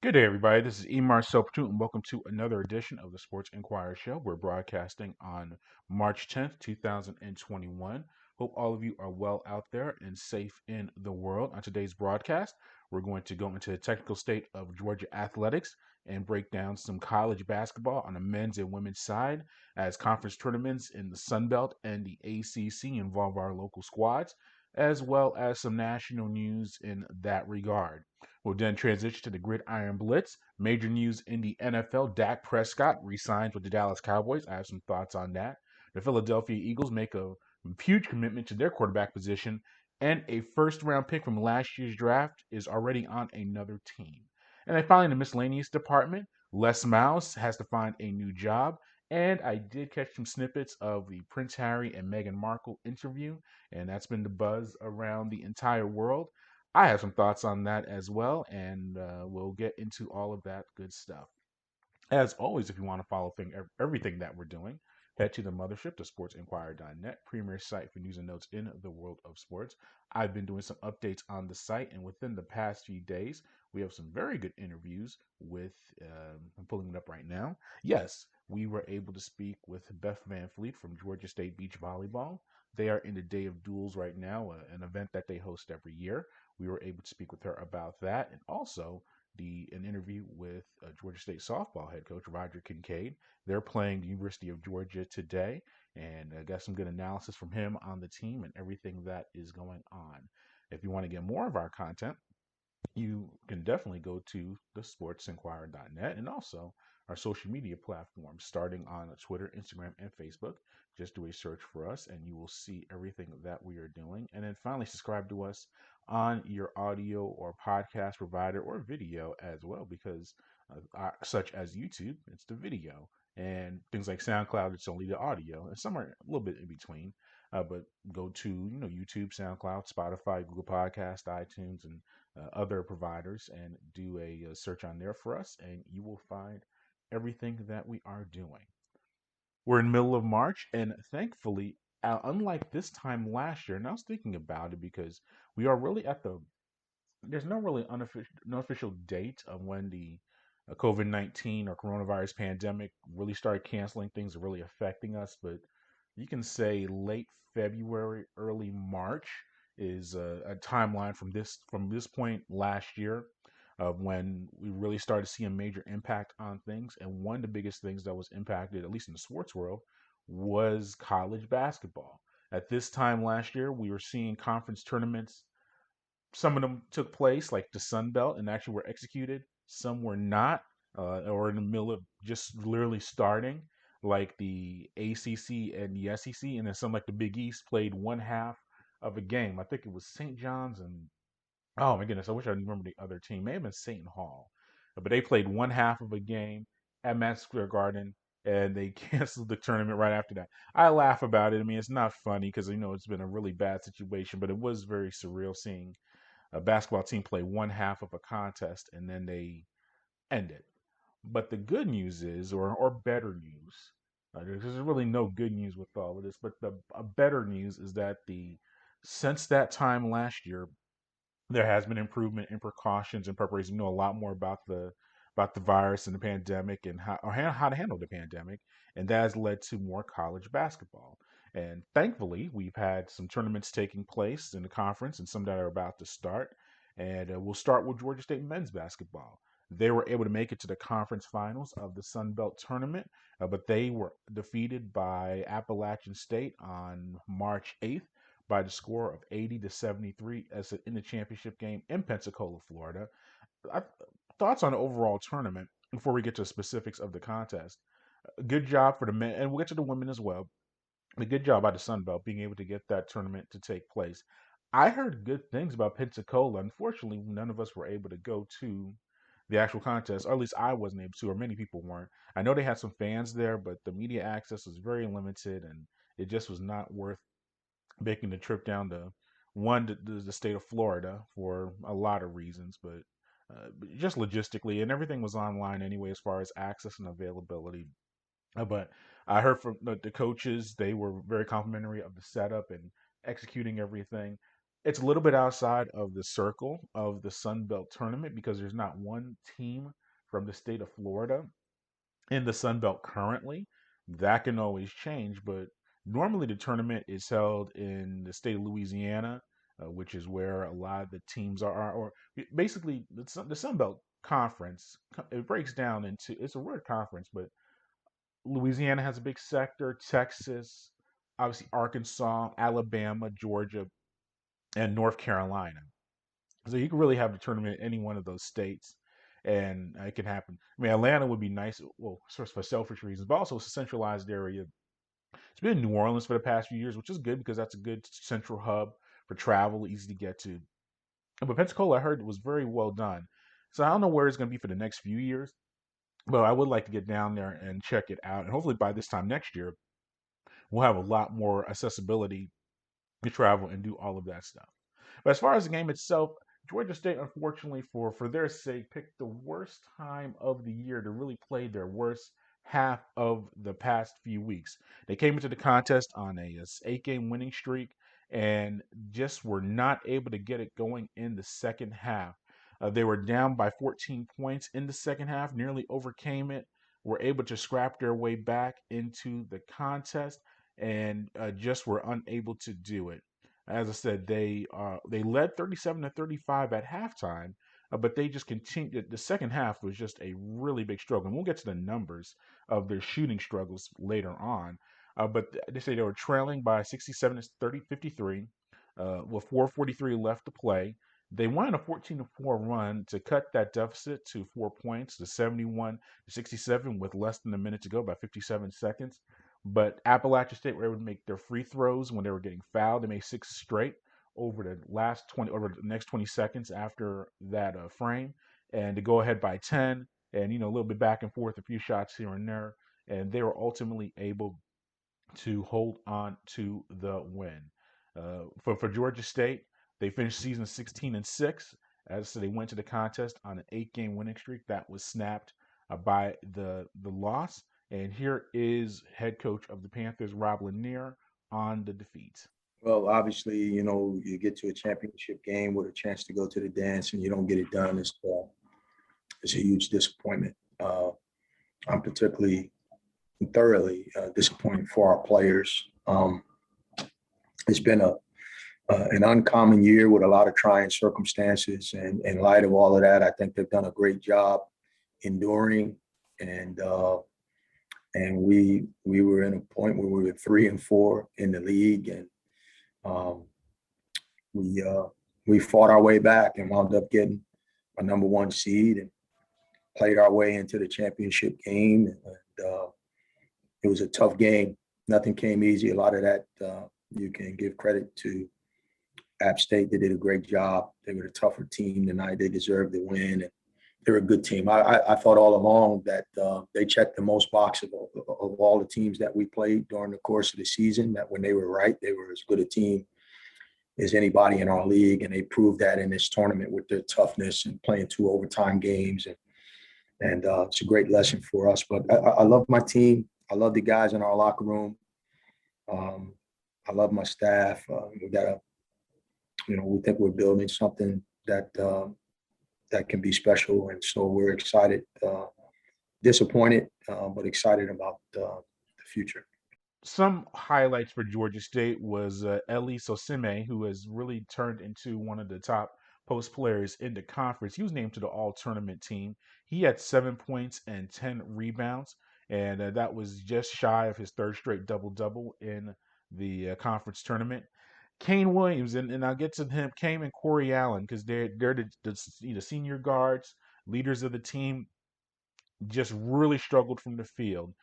Good day, everybody. This is Emar Sopatu, and welcome to another edition of the Sports Inquirer Show. We're broadcasting on March 10th, 2021. Hope all of you are well out there and safe in the world. On today's broadcast, we're going to go into the technical state of Georgia athletics and break down some college basketball on the men's and women's side as conference tournaments in the Sun Belt and the ACC involve our local squads, as well as some national news in that regard. We'll then transition to the Gridiron Blitz. Major news in the NFL. Dak Prescott re-signs with the Dallas Cowboys. I have some thoughts on that. The Philadelphia Eagles make a huge commitment to their quarterback position, and a first-round pick from last year's draft is already on another team. And then finally, in the Miscellaneous Department, Les Miles has to find a new job. And I did catch some snippets of the Prince Harry and Meghan Markle interview, and that's been the buzz around the entire world. I have some thoughts on that as well, and we'll get into all of that good stuff. As always, if you want to follow everything that we're doing, head to the mothership, thesportsinquirer.net, premier site for news and notes in the world of sports. I've been doing some updates on the site, and within the past few days, we have some very good interviews with, I'm pulling it up right now. Yes, we were able to speak with Beth Van Fleet from Georgia State Beach Volleyball. They are in the Day of Duels right now, an event that they host every year. We were able to speak with her about that, and also an interview with Georgia State softball head coach Roger Kincaid. They're playing the University of Georgia today, and got some good analysis from him on the team and everything that is going on. If you want to get more of our content, you can definitely go to thesportsinquirer.net and also our social media platforms, starting on Twitter, Instagram, and Facebook. Just do a search for us, and you will see everything that we are doing. And then finally, subscribe to us on your audio or podcast provider or video as well, because such as YouTube, it's the video, and things like SoundCloud, it's only the audio, and somewhere a little bit in between. But go to YouTube, SoundCloud, Spotify, Google Podcast, iTunes, and other providers, and do a search on there for us, and you will find everything that we are doing. We're in the middle of March, and thankfully, unlike this time last year, and I was thinking about it because we are really there's no really no official date of when the COVID-19 or coronavirus pandemic really started canceling things and really affecting us, but you can say late February, early March is a timeline from this point last year of when we really started to see a major impact on things. And one of the biggest things that was impacted, at least in the sports world, was college basketball. At this time last year, we were seeing conference tournaments. Some of them took place, like the Sun Belt, and actually were executed. Some were not, or in the middle of just literally starting, like the ACC and the SEC, and then some like the Big East played one half of a game. I think it was St. John's and oh my goodness, I wish I remember the other team. May have been St. Hall, but they played one half of a game at Madison Square Garden, and they canceled the tournament right after that. I laugh about it. I mean, it's not funny because it's been a really bad situation, but it was very surreal seeing a basketball team play one half of a contest and then they end it. But the good news is, or better news, there's really no good news with all of this, but the better news is that the since that time last year, there has been improvement in precautions and preparation. We know a lot more about the virus and the pandemic and how to handle the pandemic, and that has led to more college basketball. And thankfully, we've had some tournaments taking place in the conference and some that are about to start. And we'll start with Georgia State men's basketball. They were able to make it to the conference finals of the Sun Belt tournament, but they were defeated by Appalachian State on March 8th by the score of 80-73 in the championship game in Pensacola, Florida. I, Thoughts on the overall tournament before we get to the specifics of the contest. Good job for the men, and we'll get to the women as well. A good job by the Sun Belt being able to get that tournament to take place. I heard good things about Pensacola. Unfortunately, none of us were able to go to the actual contest, or at least I wasn't able to, or many people weren't. I know they had some fans there, but the media access was very limited, and it just was not worth making the trip down to the state of Florida for a lot of reasons, but just logistically, and everything was online anyway as far as access and availability. But I heard from the coaches; they were very complimentary of the setup and executing everything. It's a little bit outside of the circle of the Sun Belt tournament because there's not one team from the state of Florida in the Sun Belt currently. That can always change, but normally the tournament is held in the state of Louisiana, which is where a lot of the teams are, or basically the Sun Belt Conference. It breaks down into, it's a weird conference, but Louisiana has a big sector, Texas, obviously Arkansas, Alabama, Georgia, and North Carolina. So you can really have the tournament in any one of those states, and it can happen. I mean, Atlanta would be nice, well, first for selfish reasons, but also it's a centralized area. It's been in New Orleans for the past few years, which is good because that's a good central hub for travel, easy to get to. But Pensacola, I heard, was very well done. So I don't know where it's going to be for the next few years, but I would like to get down there and check it out. And hopefully by this time next year, we'll have a lot more accessibility to travel and do all of that stuff. But as far as the game itself, Georgia State, unfortunately, for their sake, picked the worst time of the year to really play their worst half of the past few weeks. They came into the contest on a 8-game winning streak and just were not able to get it going in the second half. They were down by 14 points in the second half, nearly overcame it, were able to scrap their way back into the contest, and just were unable to do it. As I said, they led 37-35 at halftime, but they just continued. The second half was just a really big struggle. And we'll get to the numbers of their shooting struggles later on. But they say they were trailing by 67 to 30, 53, with 4:43 left to play. They won a 14-4 run to cut that deficit to 4 points to 71-67 with less than a minute to go, by 57 seconds. But Appalachian State were able to make their free throws when they were getting fouled. They made 6 straight over the next 20 seconds after that frame, and to go ahead by 10, and a little bit back and forth, a few shots here and there, and they were ultimately able to hold on to the win. For Georgia State, they finished season 16-6. As I said, they went to the contest on an 8-game winning streak that was snapped by the loss. And here is head coach of the Panthers, Rob Lanier, on the defeat. Well, obviously, you get to a championship game with a chance to go to the dance and you don't get it done. It's a huge disappointment. I'm thoroughly disappointed for our players. It's been an uncommon year with a lot of trying circumstances, and in light of all of that, I think they've done a great job enduring. And we were in a point where we were 3-4 in the league, and we fought our way back and wound up getting a number 1 seed and played our way into the championship game. And it was a tough game. Nothing came easy. A lot of that you can give credit to App State. They did a great job. They were the tougher team tonight. They deserved the win. And they're a good team. I thought all along that they checked the most boxes of all the teams that we played during the course of the season, that when they were right, they were as good a team as anybody in our league. And they proved that in this tournament with their toughness and playing 2 overtime games. And it's a great lesson for us. But I love my team. I love the guys in our locker room. I love my staff. We think we're building something that can be special. And so we're excited, disappointed, but excited about the future. Some highlights for Georgia State was Eli Sosime, who has really turned into one of the top post players in the conference. He was named to the all-tournament team. He had 7 points and 10 rebounds, and that was just shy of his 3rd straight double-double in the conference tournament. Kane Williams, and I'll get to him, Kane and Corey Allen, because they're the senior guards, leaders of the team, just really struggled from the field.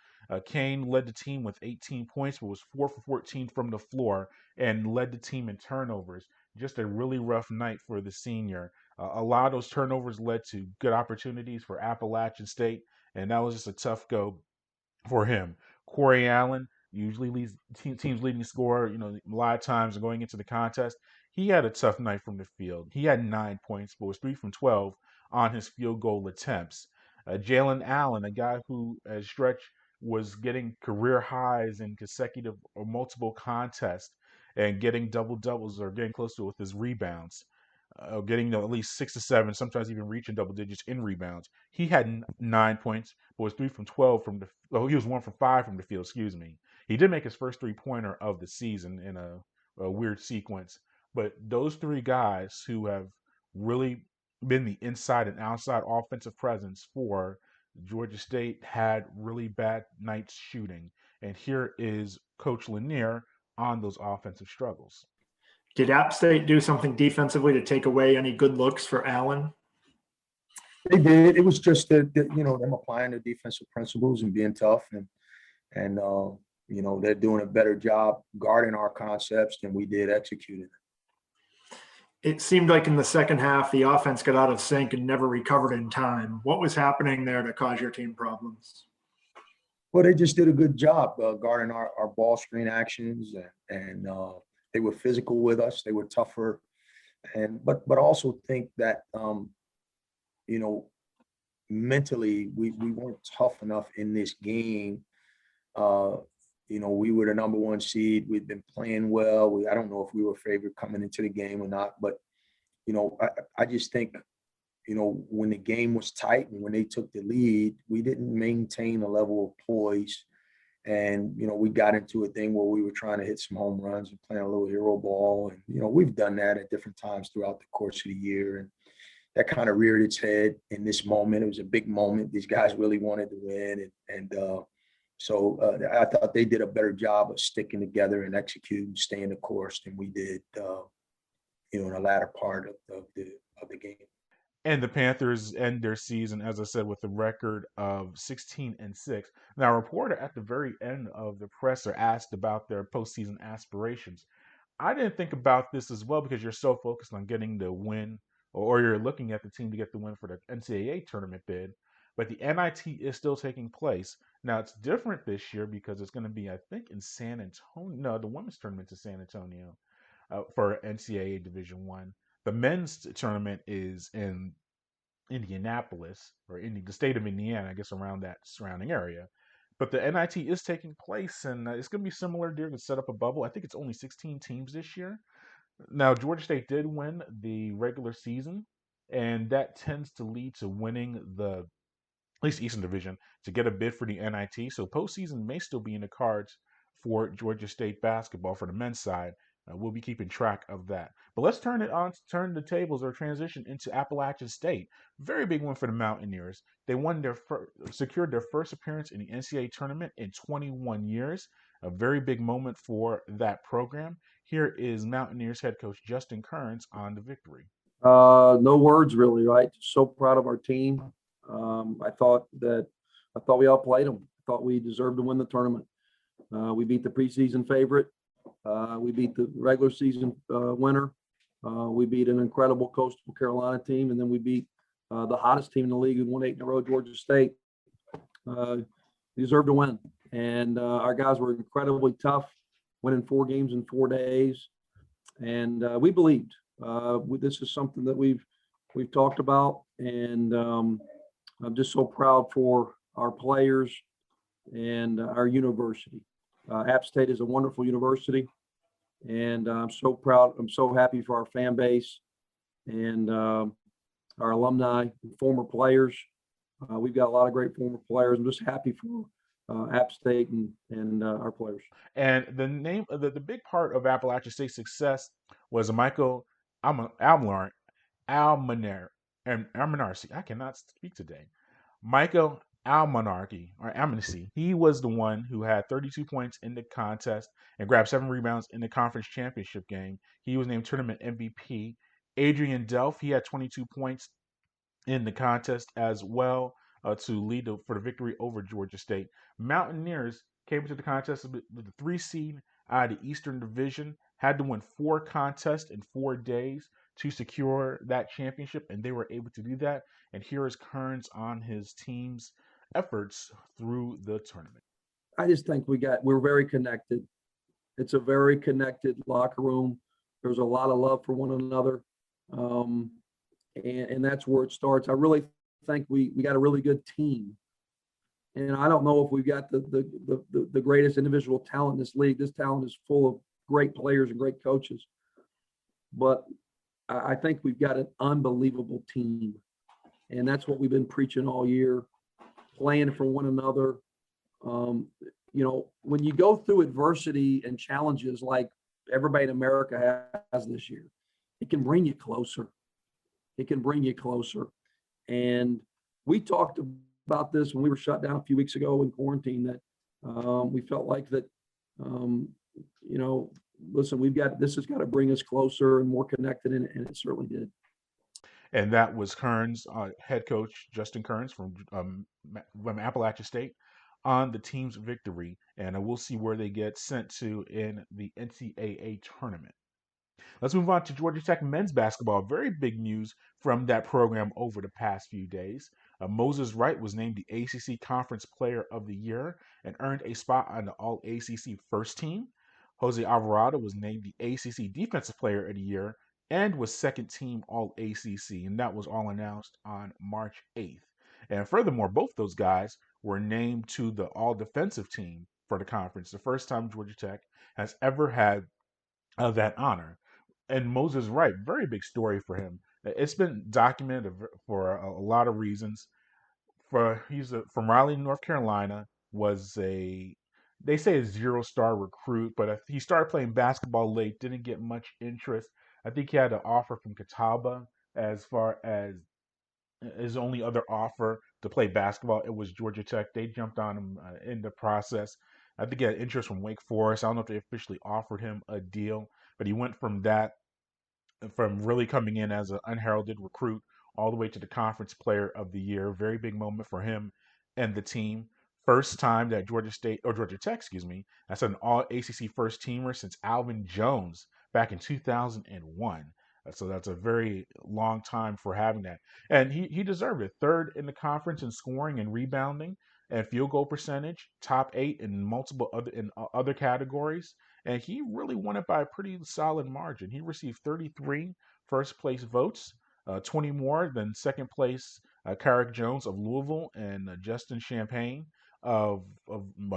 Kane led the team with 18 points, but was 4 for 14 from the floor and led the team in turnovers. Just a really rough night for the senior. A lot of those turnovers led to good opportunities for Appalachian State, and that was just a tough go for him. Corey Allen usually leads team's leading scorer, a lot of times going into the contest. He had a tough night from the field. He had 9 points, but was 3 from 12 on his field goal attempts. Jalen Allen, a guy who, as stretch, was getting career highs in consecutive or multiple contests, and getting double doubles or getting close to it with his rebounds, getting at least 6 to 7, sometimes even reaching double digits in rebounds. He had 9 points, but was 3 from 12 from the. Oh, he was 1 from 5 from the field. Excuse me. He did make his first 3-pointer of the season in a weird sequence. But those three guys who have really been the inside and outside offensive presence for Georgia State had really bad nights shooting. And here is Coach Lanier on those offensive struggles. Did App State do something defensively to take away any good looks for Allen? They did. It was just them applying the defensive principles and being tough, and they're doing a better job guarding our concepts than we did executing it. It seemed like in the second half, the offense got out of sync and never recovered in time. What was happening there to cause your team problems? Well, they just did a good job guarding our ball screen actions, and they were physical with us. They were tougher, but also think that mentally we weren't tough enough in this game. We were the number 1 seed. We'd been playing well. I don't know if we were favored coming into the game or not, but I just think when the game was tight and when they took the lead, we didn't maintain a level of poise. And, we got into a thing where we were trying to hit some home runs and playing a little hero ball. And, we've done that at different times throughout the course of the year. And that kind of reared its head in this moment. It was a big moment. These guys really wanted to win. So I thought they did a better job of sticking together and executing, staying the course than we did, in the latter part of the game. And the Panthers end their season, as I said, with a record of 16-6. Now, a reporter at the very end of the presser asked about their postseason aspirations. I didn't think about this as well because you're so focused on getting the win, or you're looking at the team to get the win for the NCAA tournament bid. But the NIT is still taking place. Now, it's different this year because it's going to be, I think, in San Antonio. No, the women's tournament's in San Antonio for NCAA Division I. The men's tournament is in Indianapolis, or the state of Indiana, I guess, around that surrounding area. But the NIT is taking place, and it's going to be similar. They're going to set up a bubble. I think it's only 16 teams this year. Now, Georgia State did win the regular season, and that tends to lead to winning at least Eastern Division, to get a bid for the NIT. So postseason may still be in the cards for Georgia State basketball for the men's side. We'll be keeping track of that. But let's turn the tables or transition into Appalachian State. Very big one for the Mountaineers. They secured their first appearance in the NCAA tournament in 21 years. A very big moment for that program. Here is Mountaineers head coach Justin Kerns on the victory. No words really, right? So proud of our team. I thought we outplayed them. I thought we deserved to win the tournament. We beat the preseason favorite. We beat the regular season winner. We beat an incredible Coastal Carolina team, and then we beat the hottest team in the league who won 8 in a row, Georgia State. We deserved to win, and our guys were incredibly tough, winning 4 games in 4 days, and we believed. This is something that we've talked about, and I'm just so proud for our players and our university. App State is a wonderful university, and I'm so proud. I'm so happy for our fan base and our alumni, former players. We've got a lot of great former players. I'm just happy for App State and our players. And the name, the big part of Appalachian State's success was Michael Almanar. I cannot speak today. Michael Almanarchi. He was the one who had 32 points in the contest and grabbed 7 rebounds in the conference championship game. He was named tournament MVP. Adrian Delph, he had 22 points in the contest as well to lead for the victory over Georgia State. Mountaineers came into the contest with the 3 seed out of the Eastern Division, had to win 4 contests in 4 days to secure that championship, and they were able to do that. And here is Kerns on his team's efforts through the tournament. I just think we're very connected. It's a very connected locker room. There's a lot of love for one another. And that's where it starts. I really think we got a really good team. And I don't know if we've got the greatest individual talent in this league. This talent is full of great players and great coaches. But I think we've got an unbelievable team. And that's what we've been preaching all year, playing for one another. When you go through adversity and challenges like everybody in America has this year, it can bring you closer. It can bring you closer. And we talked about this when we were shut down a few weeks ago in quarantine, that we felt like that, listen, this has got to bring us closer and more connected, and it certainly did. And that was Kerns, head coach Justin Kerns from Appalachian State, on the team's victory. And we'll see where they get sent to in the NCAA tournament. Let's move on to Georgia Tech men's basketball. Very big news from that program over the past few days. Moses Wright was named the ACC Conference Player of the Year and earned a spot on the All-ACC first team. Jose Alvarado was named the ACC Defensive Player of the Year and was second team All-ACC, and that was all announced on March 8th. And furthermore, both those guys were named to the All-Defensive team for the conference, the first time Georgia Tech has ever had that honor. And Moses Wright, very big story for him. It's been documented for a lot of reasons. He's from Raleigh, North Carolina, they say a 0-star recruit, but he started playing basketball late, didn't get much interest. I think he had an offer from Catawba as far as his only other offer to play basketball. It was Georgia Tech. They jumped on him in the process. I think he had interest from Wake Forest. I don't know if they officially offered him a deal, but he went from really coming in as an unheralded recruit all the way to the Conference Player of the Year. Very big moment for him and the team. First time that Georgia Tech, has an All-ACC first teamer since Alvin Jones back in 2001. So that's a very long time for having that. And he deserved it. Third in the conference in scoring and rebounding and field goal percentage, top 8 in multiple other categories. And he really won it by a pretty solid margin. He received 33 first place votes, 20 more than second place Carrick Jones of Louisville and Justin Champagne of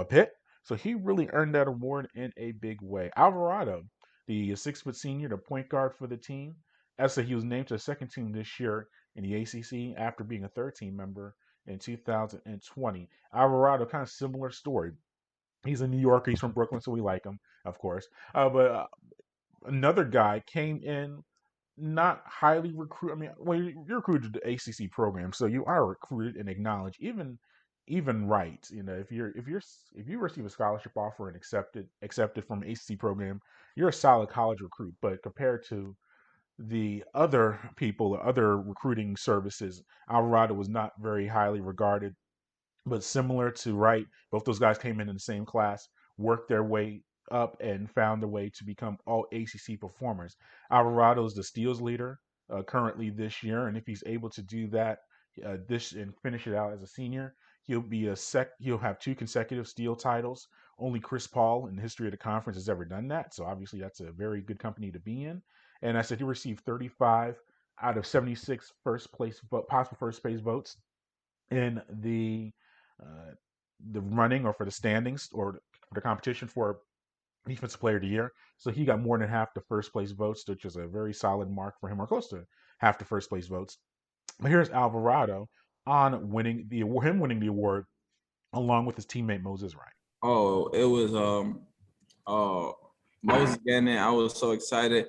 Pitt. So he really earned that award in a big way. Alvarado, the 6-foot senior, the point guard for the team, he was named to the second team this year in the ACC after being a third team member in 2020. Alvarado, kind of similar story. He's a New Yorker. He's from Brooklyn, so we like him, of course. But another guy came in not highly recruited. I mean, well, you're recruited to the ACC program, so you are recruited and acknowledged. Even right, if you receive a scholarship offer and accepted from an ACC program, you're a solid college recruit. But compared to the other people, other recruiting services, Alvarado was not very highly regarded. But similar to Wright, both those guys came in the same class, worked their way up, and found a way to become all ACC performers. Alvarado is the steals leader currently this year, and if he's able to do that and finish it out as a senior, he'll have 2 consecutive steal titles. Only Chris Paul in the history of the conference has ever done that, so obviously that's a very good company to be in. And I said he received 35 out of 76 possible first place votes in the running or for the standings or the competition for Defensive Player of the Year. So he got more than half the first place votes, which is a very solid mark for him, or close to half the first place votes. But here's Alvarado on winning the award along with his teammate Moses Wright. Oh, it was Moses getting it. I was so excited.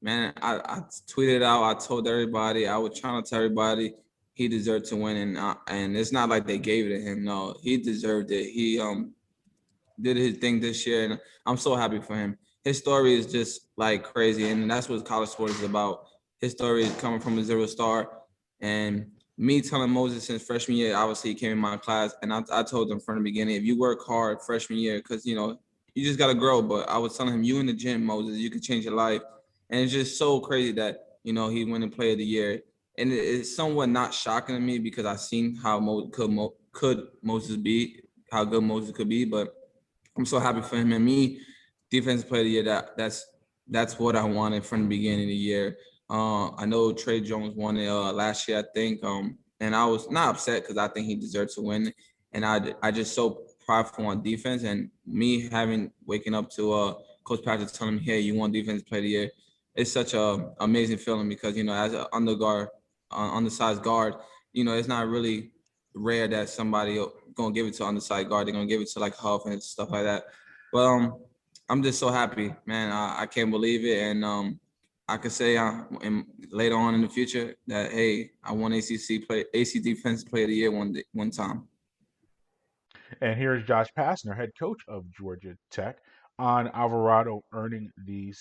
Man, I tweeted out, I told everybody, I was trying to tell everybody he deserved to win, and it's not like they gave it to him. No, he deserved it. He did his thing this year, and I'm so happy for him. His story is just like crazy, and that's what college sports is about. His story is coming from a 0-star, and me telling Moses since freshman year, obviously he came in my class, and I told him from the beginning, if you work hard freshman year, because, you just got to grow, but I was telling him, you in the gym, Moses, you could change your life. And it's just so crazy that, he won the Player of the Year. And it's somewhat not shocking to me because I've seen how could Moses be, how good Moses could be, but I'm so happy for him. And me, Defensive Player of the Year, that's what I wanted from the beginning of the year. I know Trey Jones won it last year, I think, and I was not upset because I think he deserved to win. And I just so prideful on defense, and me waking up to Coach Patrick telling me, hey, you want defensive player of the year. It's such a amazing feeling because, as an undersized guard, it's not really rare that somebody going to give it to undersized guard. They're going to give it to like Huff and stuff like that. But I'm just so happy, man. I can't believe it. And I could say later on in the future that, hey, I won AC Defensive Player of the Year one time. And here's Josh Pastner, head coach of Georgia Tech, on Alvarado earning the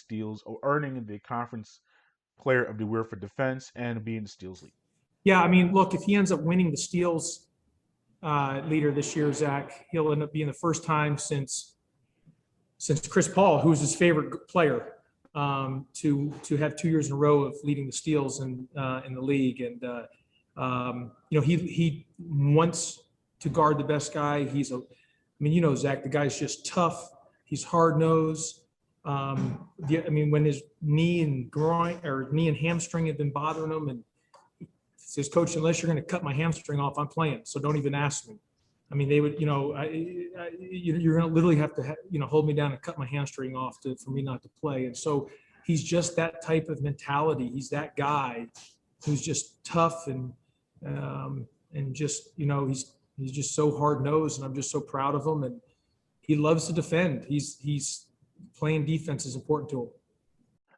conference player of the year for defense and being the steals lead. Yeah, I mean, look, if he ends up winning the steals leader this year, Zach, he'll end up being the first time since Chris Paul, who's his favorite player, to have 2 years in a row of leading the steals in the league. And he wants to guard the best guy. Zach, the guy's just tough. He's hard nosed. When his knee and hamstring have been bothering him, and he says, Coach, unless you're going to cut my hamstring off, I'm playing. So don't even ask me. I mean, they would, you're going to literally have to, hold me down and cut my hamstring off for me not to play. And so he's just that type of mentality. He's that guy who's just tough and just, he's just so hard nosed, and I'm just so proud of him. And he loves to defend. He's playing defense is important to him.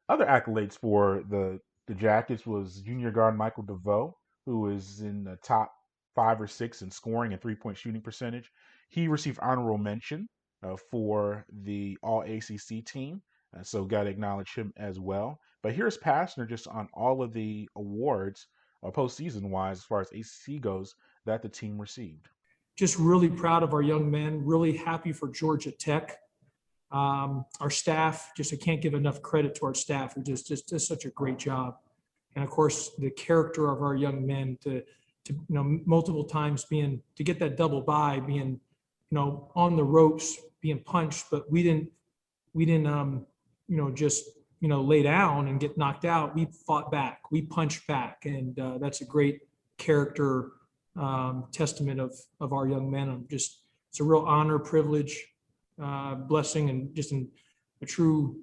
Other accolades for the Jackets was junior guard Michael DeVoe, who is in the top 5 or 6 in scoring and 3-point shooting percentage. He received honorable mention for the All ACC team, so got to acknowledge him as well. But here's Pastner just on all of the awards, postseason wise, as far as ACC goes, that the team received. Just really proud of our young men. Really happy for Georgia Tech. Our staff, I can't give enough credit to our staff who just does such a great job. And of course, the character of our young men to multiple times to get that double bye, being, on the ropes, being punched, but we didn't just lay down and get knocked out. We fought back, we punched back. And that's a great character testament of our young men. It's a real honor, privilege, blessing, and just a true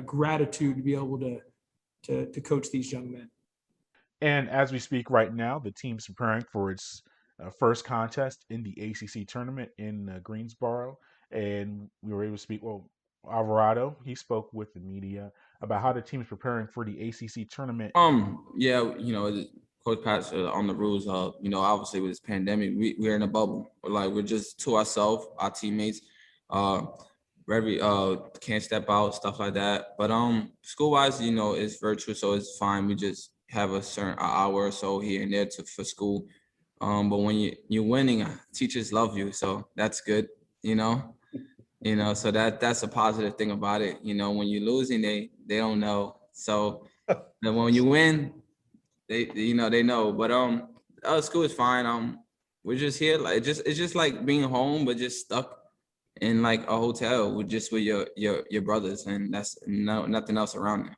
gratitude to be able to coach these young men. And as we speak right now, the team's preparing for its first contest in the ACC Tournament in Greensboro. And we were able to speak, Alvarado, he spoke with the media about how the team is preparing for the ACC Tournament. Coach Pat on the rules of, obviously with this pandemic, we're in a bubble. We're just to ourselves, our teammates. Can't step out, stuff like that. But school-wise, it's virtual, so it's fine. We just have a certain hour or so here and there for school. But when you're winning, teachers love you, so that's good. So that's a positive thing about it. When you're losing, they don't know. So when you win, they know. But school is fine. We're just here. It's just like being home, but just stuck in like a hotel with your brothers, and that's nothing else around there.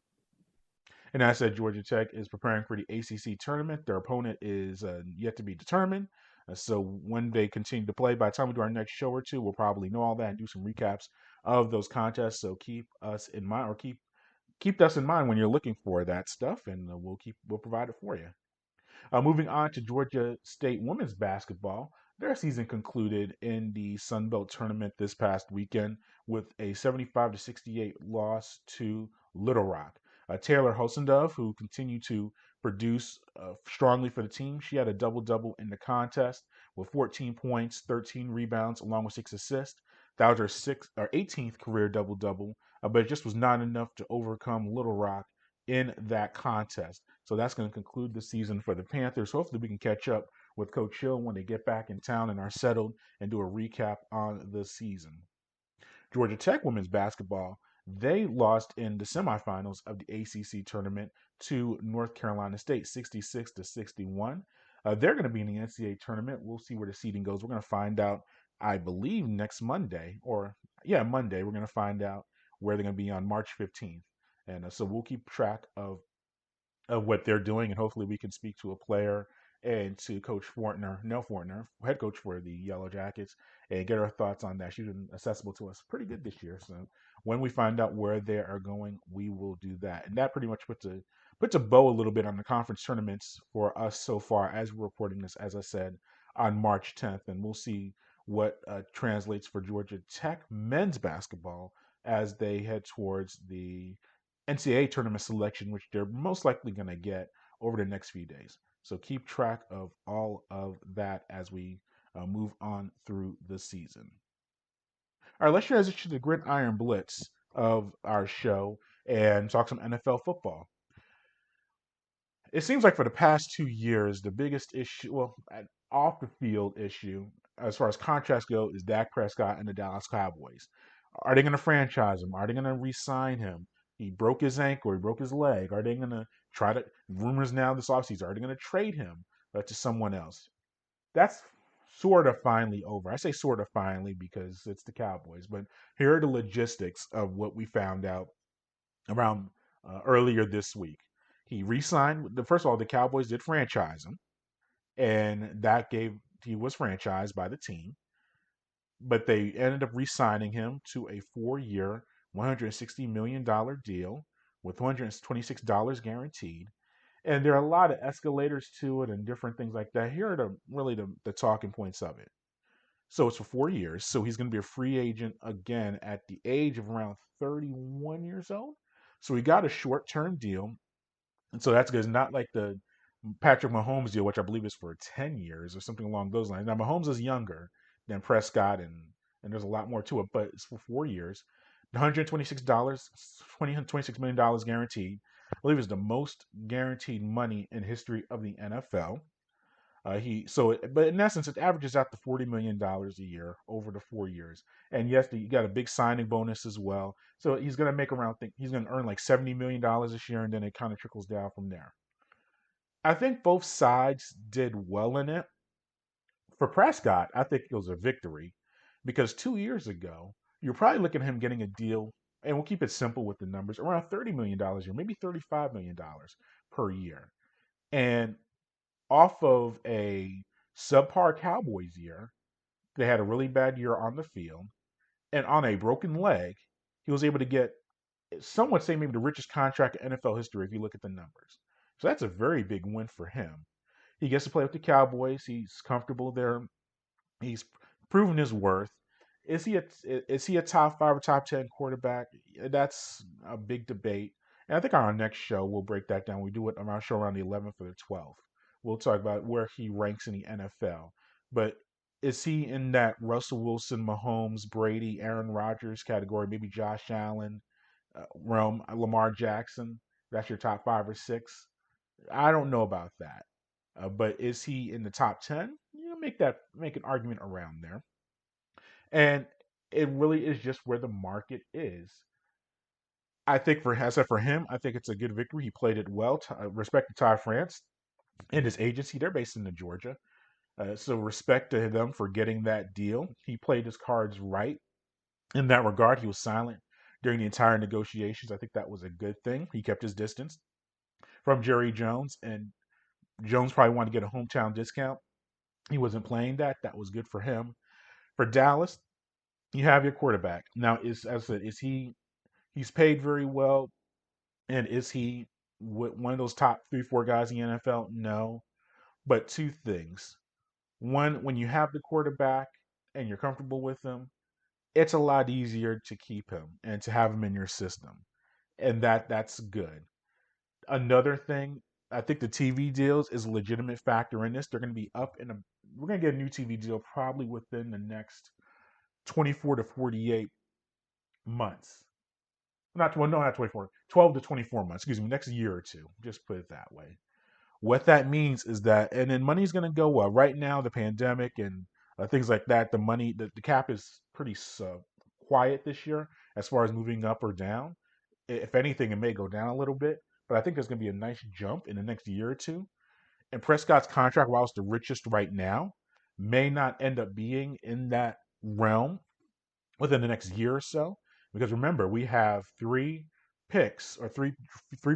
And I said Georgia Tech is preparing for the ACC Tournament. Their opponent is yet to be determined. So when they continue to play, by the time we do our next show or two, we'll probably know all that and do some recaps of those contests. So keep us in mind, or keep us in mind when you're looking for that stuff, and we'll provide it for you. Moving on to Georgia State women's basketball. Their season concluded in the Sun Belt Tournament this past weekend with a 75-68 loss to Little Rock. Taylor Hosendove, who continued to produce strongly for the team, she had a double-double in the contest with 14 points, 13 rebounds, along with 6 assists. That was her 18th career double-double, but it just was not enough to overcome Little Rock in that contest. So that's going to conclude the season for the Panthers. Hopefully we can catch up with Coach Hill when they get back in town and are settled and do a recap on the season. Georgia Tech women's basketball, they lost in the semifinals of the ACC Tournament to North Carolina State, 66-61. They're going to be in the NCAA Tournament. We'll see where the seeding goes. We're going to find out, I believe, next Monday. Monday. We're going to find out where they're going to be on March 15th. And so we'll keep track of what they're doing, and hopefully we can speak to a player and to Coach Nell Fortner, head coach for the Yellow Jackets, and get our thoughts on that. She's been accessible to us pretty good this year. So when we find out where they are going, we will do that. And that pretty much puts a bow a little bit on the conference tournaments for us so far as we're reporting this, as I said, on March 10th. And we'll see what translates for Georgia Tech men's basketball as they head towards the NCAA tournament selection, which they're most likely going to get over the next few days. So keep track of all of that as we move on through the season. All right, let's transition to the Gridiron Blitz of our show and talk some NFL football. It seems like for the past 2 years, the biggest issue, off the field issue, as far as contracts go, is Dak Prescott and the Dallas Cowboys. Are they going to franchise him? Are they going to re-sign him? He broke his ankle, he broke his leg. Are they going to try to, rumors now this offseason, are they going to trade him to someone else? That's sort of finally over. I say sort of finally because it's the Cowboys, but here are the logistics of what we found out around earlier this week. He re-signed. First of all, the Cowboys did franchise him, and he was franchised by the team. But they ended up re-signing him to a 4-year, $160 million deal with $126 guaranteed. And there are a lot of escalators to it and different things like that. Here are the talking points of it. So it's for 4 years. So he's going to be a free agent again at the age of around 31 years old. So he got a short-term deal. And so that's good. It's not like the Patrick Mahomes deal, which I believe is for 10 years or something along those lines. Now, Mahomes is younger than Prescott, and there's a lot more to it, but it's for 4 years. $126 million guaranteed. I believe is the most guaranteed money in history of the NFL. But in essence, it averages out to $40 million a year over the 4 years. And yes, you got a big signing bonus as well. So he's going to he's going to earn like $70 million this year, and then it kind of trickles down from there. I think both sides did well in it. For Prescott, I think it was a victory because 2 years ago, you're probably looking at him getting a deal, and we'll keep it simple with the numbers, around $30 million a year, maybe $35 million per year. And off of a subpar Cowboys year, they had a really bad year on the field, and on a broken leg, he was able to get, some would say, maybe the richest contract in NFL history if you look at the numbers. So that's a very big win for him. He gets to play with the Cowboys. He's comfortable there. He's proven his worth. Is he a top 5 or top 10 quarterback? That's a big debate. And I think on our next show, we'll break that down. We do it on our show around the 11th or the 12th. We'll talk about where he ranks in the NFL. But is he in that Russell Wilson, Mahomes, Brady, Aaron Rodgers category? Maybe Josh Allen, realm, Lamar Jackson? That's your top 5 or 6? I don't know about that. But is he in the top 10? Make an argument around there. And it really is just where the market is. I think for him, I think it's a good victory. He played it well. Respect to Ty France and his agency. They're based in Georgia. So respect to them for getting that deal. He played his cards right in that regard. He was silent during the entire negotiations. I think that was a good thing. He kept his distance from Jerry Jones, and Jones probably wanted to get a hometown discount. He wasn't playing that. That was good for him. For Dallas, you have your quarterback. Now, as I said, he's paid very well, and is he one of those top 3-4 guys in the NFL? No. But two things. One, when you have the quarterback and you're comfortable with him, it's a lot easier to keep him and to have him in your system. And that's good. Another thing, I think the TV deals is a legitimate factor in this. They're going to be we're going to get a new TV deal probably within the next 24 to 48 months. Not 24, 12 to 24 months, next year or two. Just put it that way. What that means is that, and then money's going to go up. Right now, the pandemic and things like that, the cap is pretty quiet this year as far as moving up or down. If anything, it may go down a little bit, but I think there's going to be a nice jump in the next year or two. And Prescott's contract, while it's the richest right now, may not end up being in that realm within the next year or so. Because remember, we have 3 picks or three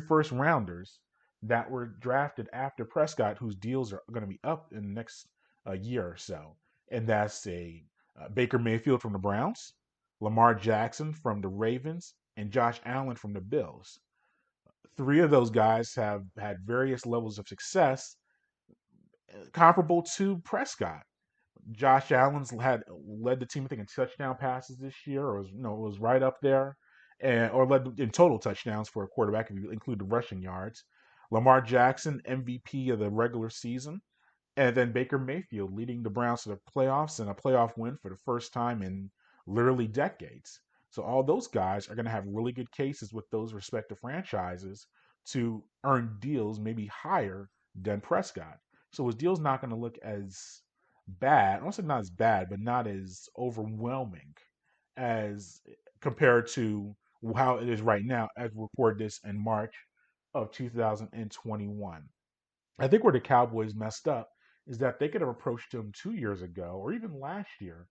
first rounders that were drafted after Prescott, whose deals are going to be up in the next year or so. And that's a Baker Mayfield from the Browns, Lamar Jackson from the Ravens, and Josh Allen from the Bills. Three of those guys have had various levels of success comparable to Prescott. Josh Allen's had led the team, I think, in touchdown passes this year, or was right up there, and or led in total touchdowns for a quarterback if you include the rushing yards. Lamar Jackson, MVP of the regular season, and then Baker Mayfield leading the Browns to the playoffs and a playoff win for the first time in literally decades. So all those guys are going to have really good cases with those respective franchises to earn deals maybe higher than Prescott. So his deal's not going to look as bad. I don't say not as bad, but not as overwhelming as compared to how it is right now as we record this in March of 2021. I think where the Cowboys messed up is that they could have approached him 2 years ago or even last year.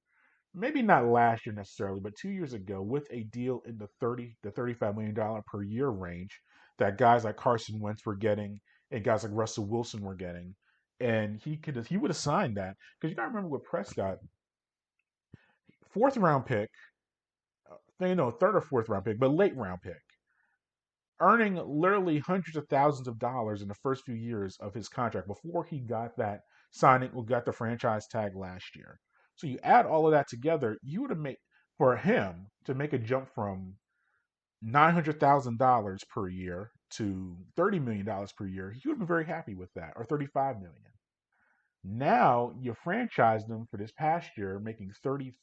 Maybe not last year necessarily, but 2 years ago with a deal in the $30 to $35 million per year range that guys like Carson Wentz were getting and guys like Russell Wilson were getting. And he would have signed that. Because you gotta remember with Prescott, fourth round pick, third or fourth round pick, but late round pick, earning literally hundreds of thousands of dollars in the first few years of his contract before he got that signing or got the franchise tag last year. So you add all of that together, you would have made for him to make a jump from $900,000 per year to $30 million per year. He would have been very happy with that, or $35 million. Now you franchised him for this past year, making $33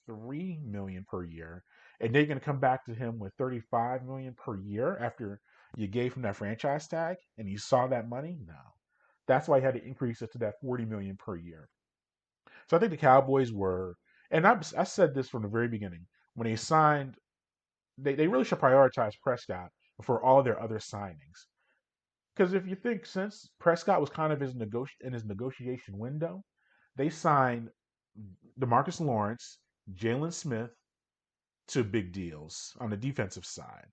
million per year, and they're going to come back to him with $35 million per year after you gave him that franchise tag, and he saw that money. No, that's why he had to increase it to that $40 million per year. So I think the Cowboys were, and I said this from the very beginning when they signed, they really should prioritize Prescott before all their other signings. Because if you think since Prescott was kind of in his negotiation window, they signed DeMarcus Lawrence, Jalen Smith to big deals on the defensive side.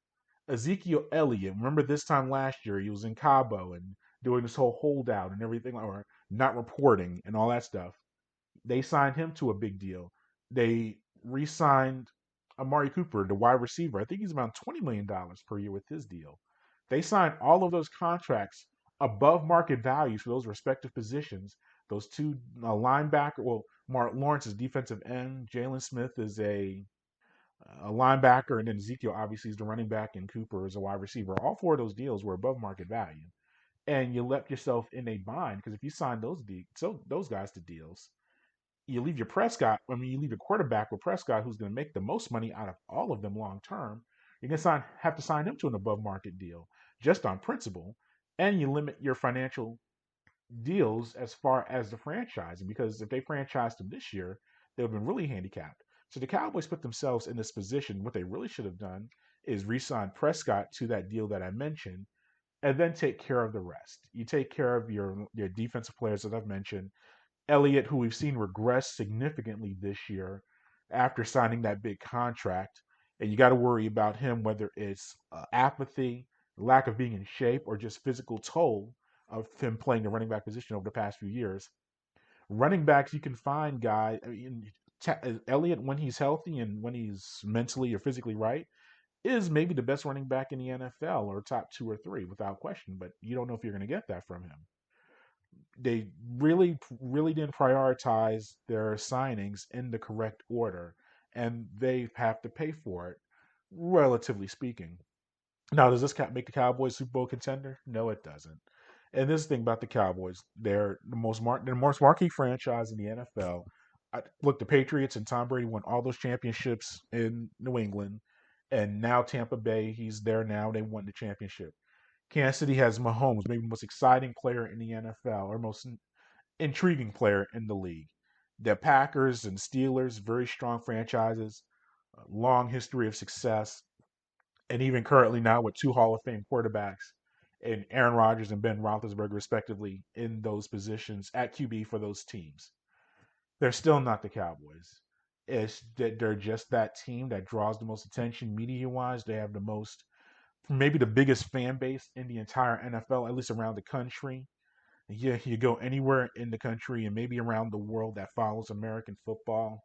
Ezekiel Elliott, remember this time last year, he was in Cabo and doing this whole holdout and everything, or not reporting and all that stuff. They signed him to a big deal. They re-signed Amari Cooper, the wide receiver. I think he's about $20 million per year with his deal. They signed all of those contracts above market values for those respective positions. Those two linebacker, well, Mark Lawrence is defensive end. Jalen Smith is a linebacker, and then Ezekiel obviously is the running back, and Cooper is a wide receiver. All four of those deals were above market value, and you left yourself in a bind because if you sign those guys to deals, you leave your you leave your quarterback with Prescott, who's going to make the most money out of all of them long term. You're going to have to sign him to an above market deal just on principle, and you limit your financial deals as far as the franchising, because if they franchised him this year, they would have been really handicapped. So the Cowboys put themselves in this position. What they really should have done is re-sign Prescott to that deal that I mentioned, and then take care of the rest. You take care of your defensive players that I've mentioned. Elliott, who we've seen regress significantly this year after signing that big contract, and you got to worry about him, whether it's apathy, lack of being in shape, or just physical toll of him playing the running back position over the past few years. Running backs, you can find guys. Elliott, when he's healthy and when he's mentally or physically right, is maybe the best running back in the NFL, or top 2 or 3 without question. But you don't know if you're going to get that from him. They really didn't prioritize their signings in the correct order, and they have to pay for it, relatively speaking. Now, does this make the Cowboys Super Bowl contender? No, it doesn't. And this thing about the Cowboys, they're the most marquee franchise in the NFL. Look, the Patriots and Tom Brady won all those championships in New England, and now Tampa Bay, he's there now. They won the championship. Kansas City has Mahomes, maybe the most exciting player in the NFL, or most intriguing player in the league. The Packers and Steelers, very strong franchises, long history of success, and even currently now with 2 Hall of Fame quarterbacks, and Aaron Rodgers and Ben Roethlisberger, respectively, in those positions at QB for those teams. They're still not the Cowboys. They're just that team that draws the most attention media-wise. They have the most maybe the biggest fan base in the entire NFL, at least around the country. Yeah, you go anywhere in the country and maybe around the world that follows American football,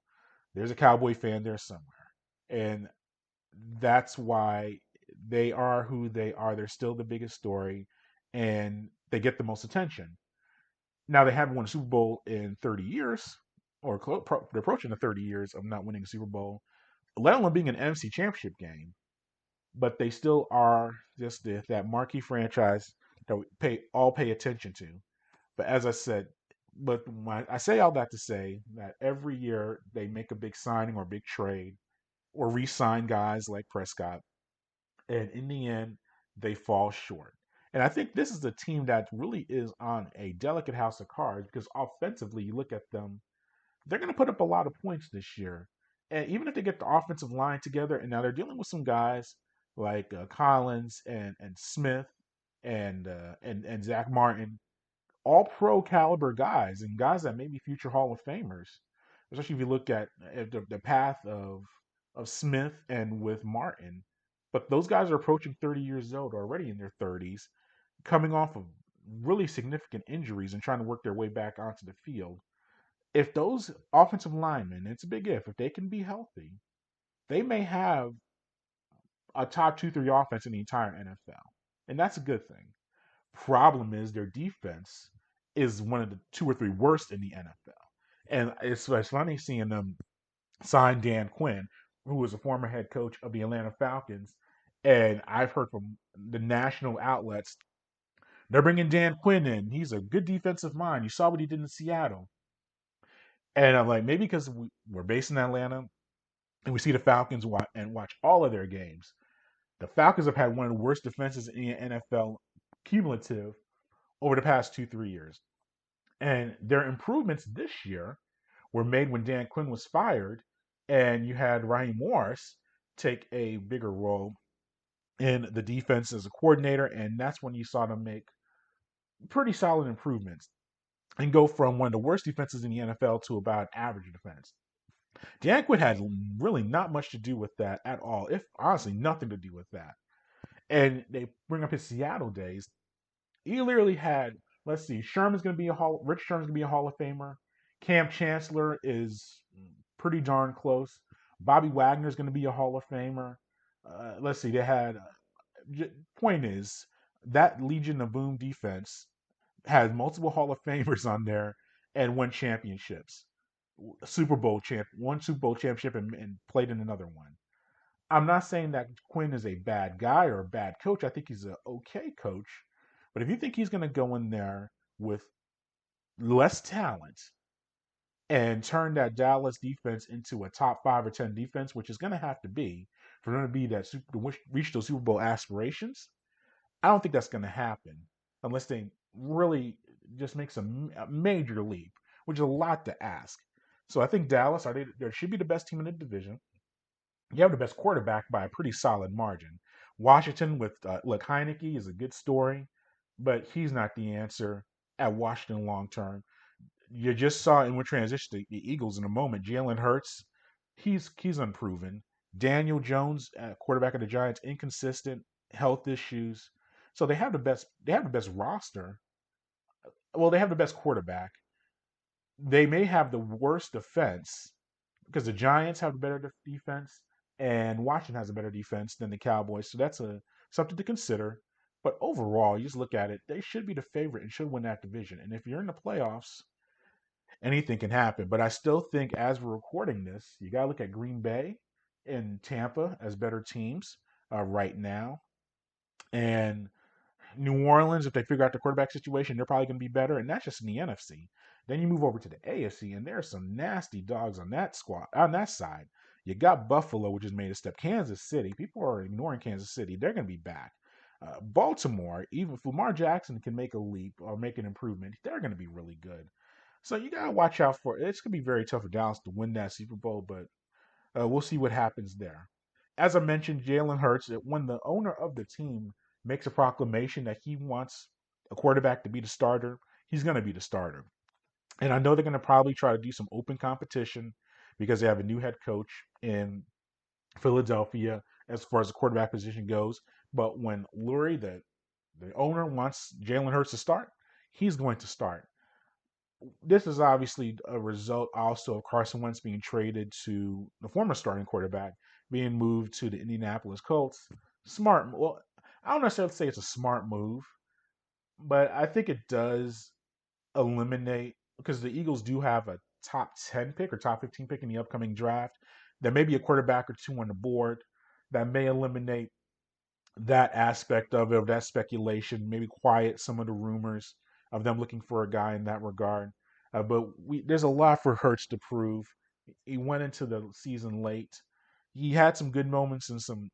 there's a Cowboy fan there somewhere. And that's why they are who they are. They're still the biggest story and they get the most attention. Now, they haven't won a Super Bowl in 30 years, or they're approaching the 30 years of not winning a Super Bowl, let alone being an NFC championship game. But they still are just that marquee franchise that we pay attention to. But as I said, I say all that to say that every year they make a big signing or big trade or re-sign guys like Prescott, and in the end, they fall short. And I think this is a team that really is on a delicate house of cards because offensively, you look at them, they're going to put up a lot of points this year. And even if they get the offensive line together, and now they're dealing with some guys like Collins and Smith and Zach Martin, all pro caliber guys and guys that may be future Hall of Famers. Especially if you look at the path of Smith and with Martin. But those guys are approaching 30 years old, already in their 30s, coming off of really significant injuries and trying to work their way back onto the field. If those offensive linemen, it's a big if they can be healthy, they may have a top 2, 3 offense in the entire NFL. And that's a good thing. Problem is their defense is one of the 2 or 3 worst in the NFL. And it's funny seeing them sign Dan Quinn, who was a former head coach of the Atlanta Falcons. And I've heard from the national outlets, they're bringing Dan Quinn in. He's a good defensive mind. You saw what he did in Seattle. And I'm like, maybe because we're based in Atlanta and we see the Falcons and watch all of their games. The Falcons have had one of the worst defenses in the NFL cumulative over the past 2, 3 years. And their improvements this year were made when Dan Quinn was fired and you had Raheem Morris take a bigger role in the defense as a coordinator. And that's when you saw them make pretty solid improvements and go from one of the worst defenses in the NFL to about average defense. Dan Quinn had really not much to do with that at all, if honestly nothing to do with that. And they bring up his Seattle days. He literally had, let's see, Rich Sherman's going to be a Hall of Famer. Cam Chancellor is pretty darn close. Bobby Wagner's going to be a Hall of Famer. Let's see, they had. Point is, that Legion of Boom defense had multiple Hall of Famers on there and won championships. Won Super Bowl championship and played in another one. I'm not saying that Quinn is a bad guy or a bad coach. I think he's an okay coach. But if you think he's going to go in there with less talent and turn that Dallas defense into a top 5 or 10 defense, which is going to have to be for them to be that reach those Super Bowl aspirations, I don't think that's going to happen unless they really just make a major leap, which is a lot to ask. So I think Dallas, they should be the best team in the division. You have the best quarterback by a pretty solid margin. Washington with Heineke is a good story, but he's not the answer at Washington long term. You just saw, and we'll transition to the Eagles in a moment. Jalen Hurts, he's unproven. Daniel Jones, quarterback of the Giants, inconsistent, health issues. So they have the best roster. Well, they have the best quarterback. They may have the worst defense because the Giants have a better defense and Washington has a better defense than the Cowboys. So that's something to consider. But overall, you just look at it, they should be the favorite and should win that division. And if you're in the playoffs, anything can happen. But I still think as we're recording this, you got to look at Green Bay and Tampa as better teams right now. And New Orleans, if they figure out the quarterback situation, they're probably going to be better. And that's just in the NFC. Then you move over to the AFC, and there are some nasty dogs on that side. You got Buffalo, which has made a step. Kansas City, people are ignoring Kansas City. They're going to be back. Baltimore, even if Lamar Jackson can make a leap or make an improvement, they're going to be really good. So you got to watch out for it. It's going to be very tough for Dallas to win that Super Bowl, but we'll see what happens there. As I mentioned, Jalen Hurts, when the owner of the team makes a proclamation that he wants a quarterback to be the starter, he's going to be the starter. And I know they're going to probably try to do some open competition because they have a new head coach in Philadelphia as far as the quarterback position goes. But when Lurie, the owner, wants Jalen Hurts to start, he's going to start. This is obviously a result also of Carson Wentz being traded to the former starting quarterback, being moved to the Indianapolis Colts. Smart. Well, I don't necessarily say it's a smart move, but I think it does eliminate, because the Eagles do have a top 10 pick or top 15 pick in the upcoming draft. There may be a quarterback or two on the board that may eliminate that aspect of it, that speculation, maybe quiet some of the rumors of them looking for a guy in that regard. But there's a lot for Hurts to prove. He went into the season late. He had some good moments and some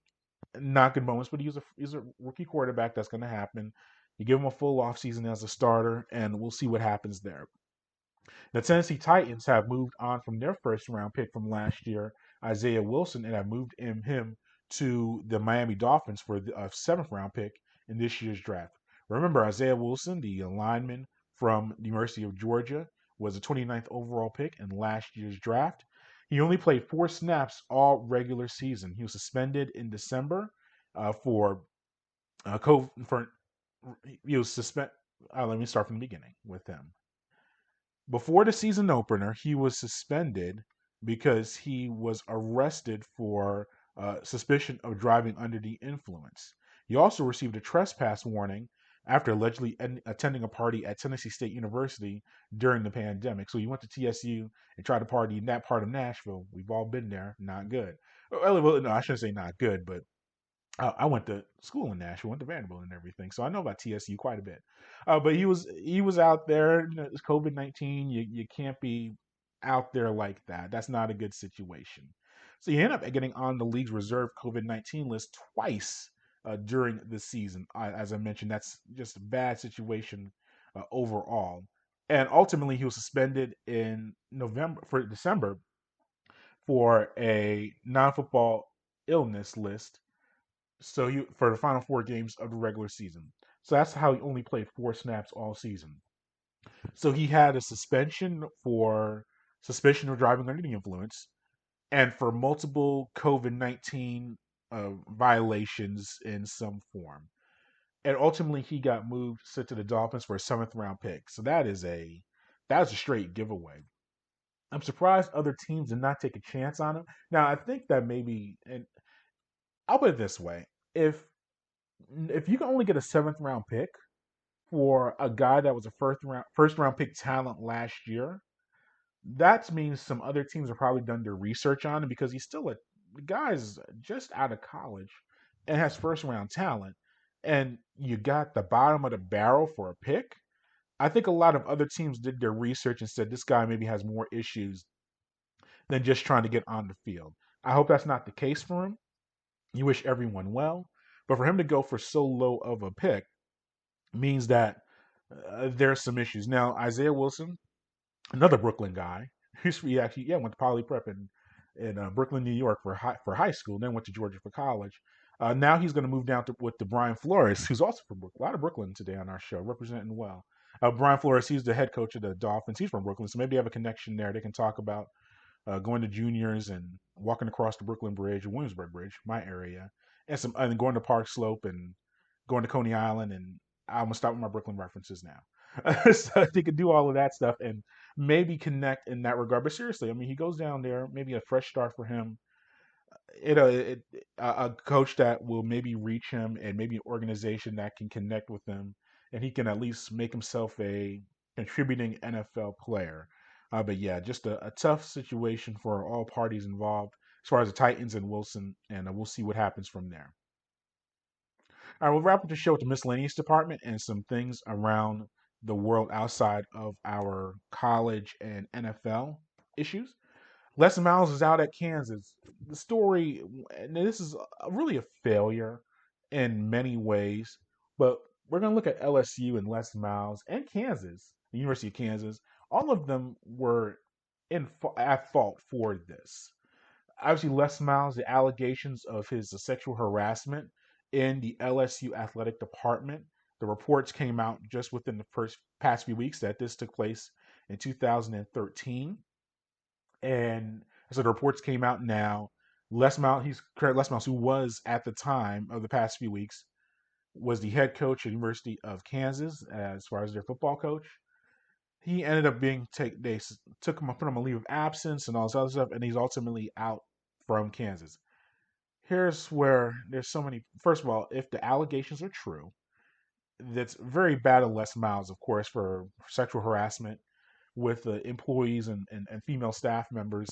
not good moments, but he's a rookie quarterback. That's going to happen. You give him a full offseason as a starter, and we'll see what happens there. The Tennessee Titans have moved on from their first round pick from last year, Isiah Wilson, and have moved him to the Miami Dolphins for a seventh round pick in this year's draft. Remember, Isiah Wilson, the lineman from the University of Georgia, was the 29th overall pick in last year's draft. He only played 4 snaps all regular season. He was suspended in December for COVID. He was suspended. Let me start from the beginning with him. Before the season opener, he was suspended because he was arrested for suspicion of driving under the influence. He also received a trespass warning after allegedly attending a party at Tennessee State University during the pandemic. So he went to TSU and tried to party in that part of Nashville. We've all been there. Not good. Well, no, I shouldn't say not good, but I went to school in Nashville, went to Vanderbilt and everything, so I know about TSU quite a bit. But he was out there. It's COVID-19. You can't be out there like that. That's not a good situation. So he ended up getting on the league's reserve COVID-19 list twice during the season. As I mentioned, that's just a bad situation overall. And ultimately, he was suspended in December for a non-football illness list. So for the final 4 games of the regular season. So that's how he only played 4 snaps all season. So he had a suspension for suspicion of driving under the influence and for multiple COVID-19 violations in some form. And ultimately he got moved, sent to the Dolphins for a 7th round pick. So that is a straight giveaway. I'm surprised other teams did not take a chance on him. Now I think that maybe, and I'll put it this way: if you can only get a 7th round pick for a guy that was a first round pick talent last year, that means some other teams have probably done their research on him, because the guy's just out of college and has first round talent, and you got the bottom of the barrel for a pick. I think a lot of other teams did their research and said this guy maybe has more issues than just trying to get on the field. I hope that's not the case for him. You wish everyone well, but for him to go for so low of a pick means that there's some issues. Now, Isiah Wilson, another Brooklyn guy, he actually went to Poly Prep in Brooklyn, New York for high school, then went to Georgia for college. Now he's going to move down with the Brian Flores, who's also from Brooklyn. A lot of Brooklyn today on our show, representing well. Brian Flores, he's the head coach of the Dolphins. He's from Brooklyn, so maybe they have a connection there. They can talk about going to juniors and walking across the Brooklyn Bridge, Williamsburg Bridge, my area, and going to Park Slope and going to Coney Island. And I'm gonna stop with my Brooklyn references now. So they could do all of that stuff and maybe connect in that regard. But seriously, I mean, he goes down there, maybe a fresh start for him. A coach that will maybe reach him, and maybe an organization that can connect with him, and he can at least make himself a contributing NFL player. But yeah, just a tough situation for all parties involved as far as the Titans and Wilson, and we'll see what happens from there. All right, we'll wrap up the show with the Miscellaneous Department and some things around the world outside of our college and NFL issues. Les Miles is out at Kansas. The story, and this is really a failure in many ways, but we're going to look at LSU and Les Miles and Kansas, the University of Kansas. All of them were at fault for this. Obviously, Les Miles, the allegations of his sexual harassment in the LSU athletic department. The reports came out just within the past few weeks that this took place in 2013. And so the reports came out now. Les Miles, who was at the time of the past few weeks, was the head coach at the University of Kansas as far as their football coach. He ended up they took him, put him on leave of absence and all this other stuff, and he's ultimately out from Kansas. Here's where there's so many. First of all, if the allegations are true, that's very bad on Les Miles, of course, for sexual harassment with the employees and female staff members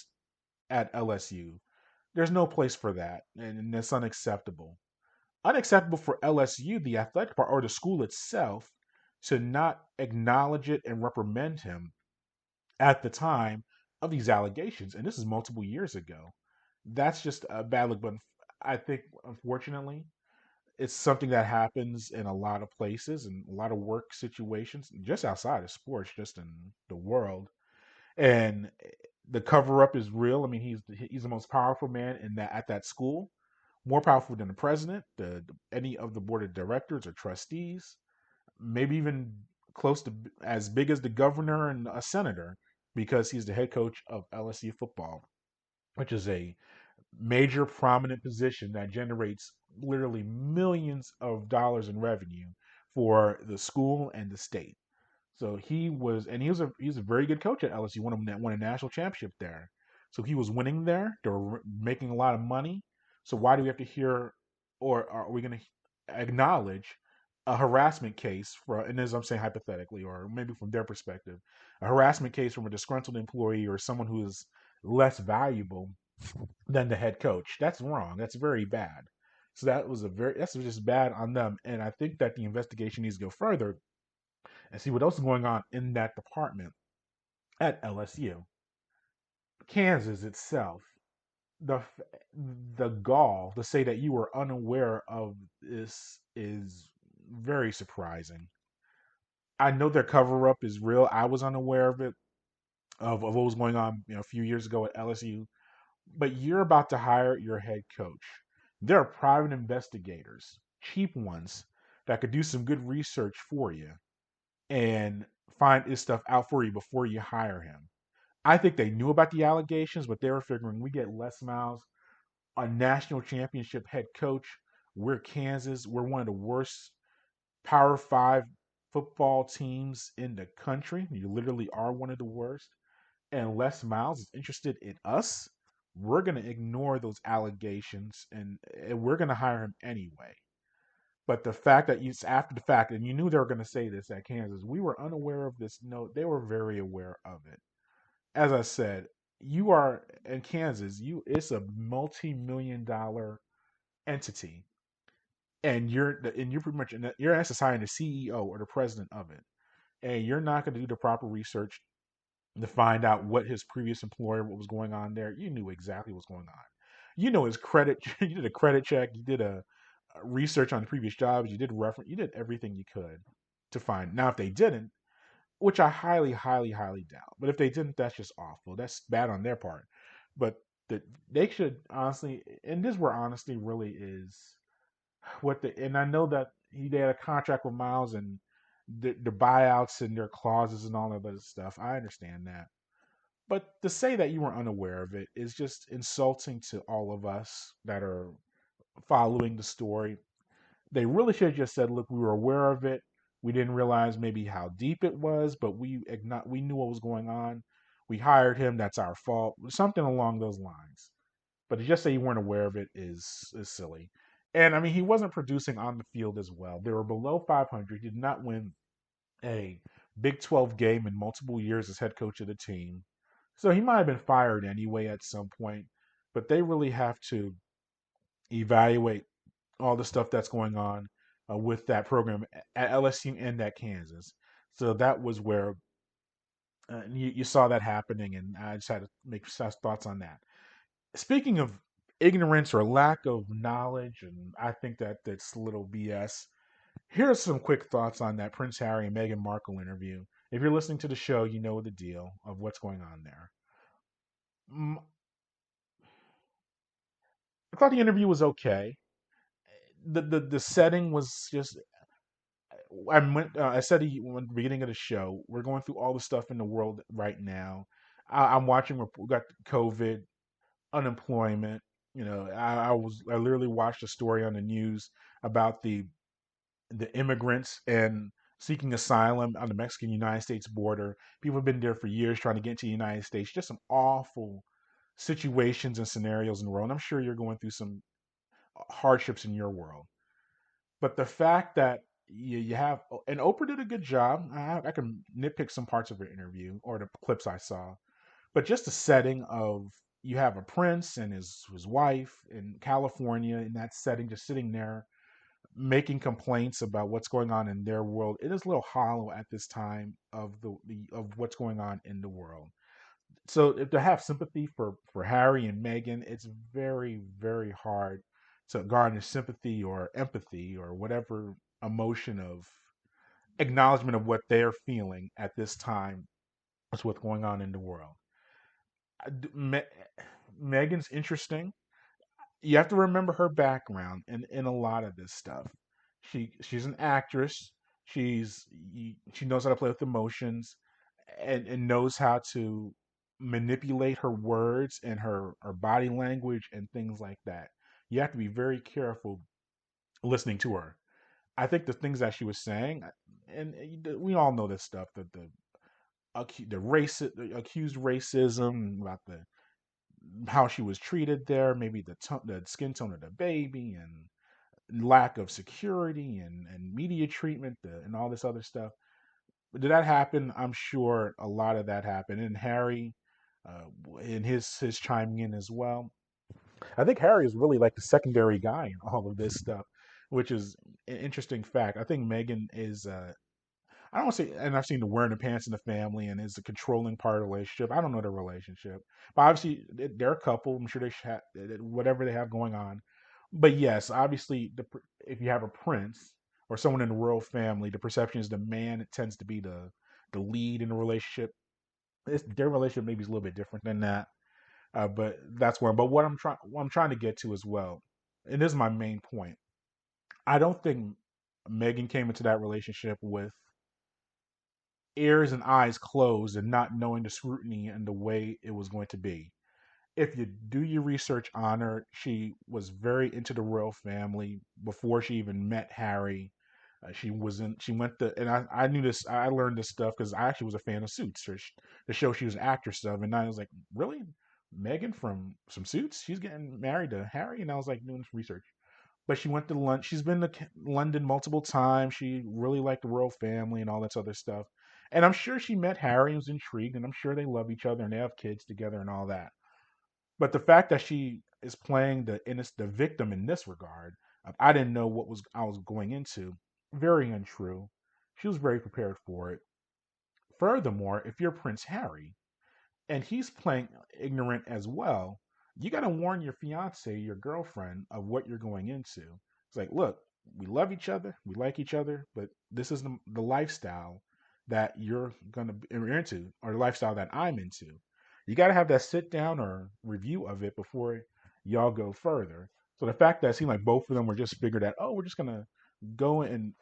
at LSU. There's no place for that, and it's unacceptable. Unacceptable for LSU, the athletic part, or the school itself, to not acknowledge it and reprimand him at the time of these allegations. And this is multiple years ago. That's just a bad look. But I think, unfortunately, it's something that happens in a lot of places and a lot of work situations, just outside of sports, just in the world. And the cover up is real. I mean, he's the most powerful man in that at that school, more powerful than the president, any of the board of directors or trustees, maybe even close to as big as the governor and a senator, because he's the head coach of LSU football, which is a major prominent position that generates literally millions of dollars in revenue for the school and the state. So he was a very good coach at LSU. Won a national championship there. So he was winning there. They were making a lot of money. So why do we have to hear, or are we going to acknowledge a harassment case for? And as I'm saying hypothetically, or maybe from their perspective, a harassment case from a disgruntled employee or someone who is less valuable than the head coach. That's wrong. That's very bad. So that's just bad on them. And I think that the investigation needs to go further and see what else is going on in that department at LSU. Kansas itself, the the gall to say that you were unaware of this is very surprising. I know their cover up is real. I was unaware of it, of what was going on, a few years ago at LSU. But you're about to hire your head coach. There are private investigators, cheap ones, that could do some good research for you and find this stuff out for you before you hire him. I think they knew about the allegations, but they were figuring we get Les Miles, a national championship head coach. We're Kansas. We're one of the worst Power Five football teams in the country. You literally are one of the worst. And Les Miles is interested in us. We're going to ignore those allegations and we're going to hire him anyway. But the fact that it's after the fact, and you knew they were going to say this at Kansas, we were unaware of this. No, they were very aware of it. As I said, you are in Kansas. It's a multi-million-dollar entity, and you're pretty much you're assigning the CEO or the president of it, and you're not going to do the proper research to find out what his previous employer, what was going on there. You knew exactly what's going on. You know his credit. You did a credit check. You did a research on the previous jobs. You did reference. You did everything you could to find. Now, if they didn't, which I highly, highly, highly doubt, but if they didn't, that's just awful. That's bad on their part. But they should honestly, and this where honesty really is and I know that they had a contract with Miles and the buyouts and their clauses and all of that stuff. I understand that. But to say that you were unaware of it is just insulting to all of us that are following the story. They really should have just said, look, we were aware of it. We didn't realize maybe how deep it was, but we knew what was going on. We hired him. That's our fault. Something along those lines. But to just say you weren't aware of it is silly. And I mean, he wasn't producing on the field as well. They were below 500. He did not win a Big 12 game in multiple years as head coach of the team. So he might have been fired anyway at some point. But they really have to evaluate all the stuff that's going on with that program at LSU and at Kansas. So that was where you saw that happening, and I just had to make thoughts on that. Speaking of ignorance or lack of knowledge, and I think that that's a little BS. Here are some quick thoughts on that Prince Harry and Meghan Markle interview. If you're listening to the show, you know the deal of what's going on there. I thought the interview was okay. The setting was just. I said at the beginning of the show, we're going through all the stuff in the world right now. I'm watching. We got COVID, unemployment. I literally watched a story on the news about the the immigrants and seeking asylum on the Mexican-United States border. People have been there for years trying to get into the United States. Just some awful situations and scenarios in the world. And I'm sure you're going through some hardships in your world. But the fact that you have, and Oprah did a good job. I can nitpick some parts of her interview or the clips I saw, but just the setting of you have a prince and his wife in California in that setting, just sitting there making complaints about what's going on in their world. It is a little hollow at this time of the of what's going on in the world. So to have sympathy for Harry and Meghan, it's very very hard to garner sympathy or empathy or whatever emotion of acknowledgement of what they're feeling at this time. That's what's going on in the world. Meghan's interesting. You have to remember her background in a lot of this stuff. She's an actress. She knows how to play with emotions and knows how to manipulate her words and her body language and things like that. You have to be very careful listening to her. I think the things that she was saying, and we all know this stuff, the accused racism about the how she was treated there, maybe the skin tone of the baby, and lack of security and media treatment, and all this other stuff. But did that happen? I'm sure a lot of that happened. And Harry, in his chiming in as well. I think Harry is really like the secondary guy in all of this stuff, which is an interesting fact. I think Meghan is I don't want to say, and I've seen the wearing the pants in the family and is a controlling part of the relationship. I don't know their relationship, but obviously they're a couple. I'm sure they should have whatever they have going on. But yes, obviously, if you have a prince or someone in the royal family, the perception is the man tends to be the lead in the relationship. Their relationship maybe is a little bit different than that, but that's one. But what I'm trying to get to as well, and this is my main point. I don't think Meghan came into that relationship with ears and eyes closed and not knowing the scrutiny and the way it was going to be. If you do your research on her, she was very into the royal family before she even met Harry. She was in. She went to, and I knew this. I learned this stuff because I actually was a fan of Suits, the show she was an actress of, and I was like, really, Meghan from some Suits? She's getting married to Harry, and I was like doing some research. But she went to London. She's been to London multiple times. She really liked the royal family and all that other stuff. And I'm sure she met Harry and was intrigued, and I'm sure they love each other and they have kids together and all that. But the fact that she is playing the victim in this regard, I didn't know what was I was going into. Very untrue. She was very prepared for it. Furthermore, if you're Prince Harry and he's playing ignorant as well, you got to warn your fiance, your girlfriend, of what you're going into. It's like, look, we love each other, we like each other, but this is the lifestyle that you're going to be into, or the lifestyle that I'm into. You got to have that sit down or review of it before y'all go further. So the fact that it seemed like both of them were just figured out, oh, we're just going to go and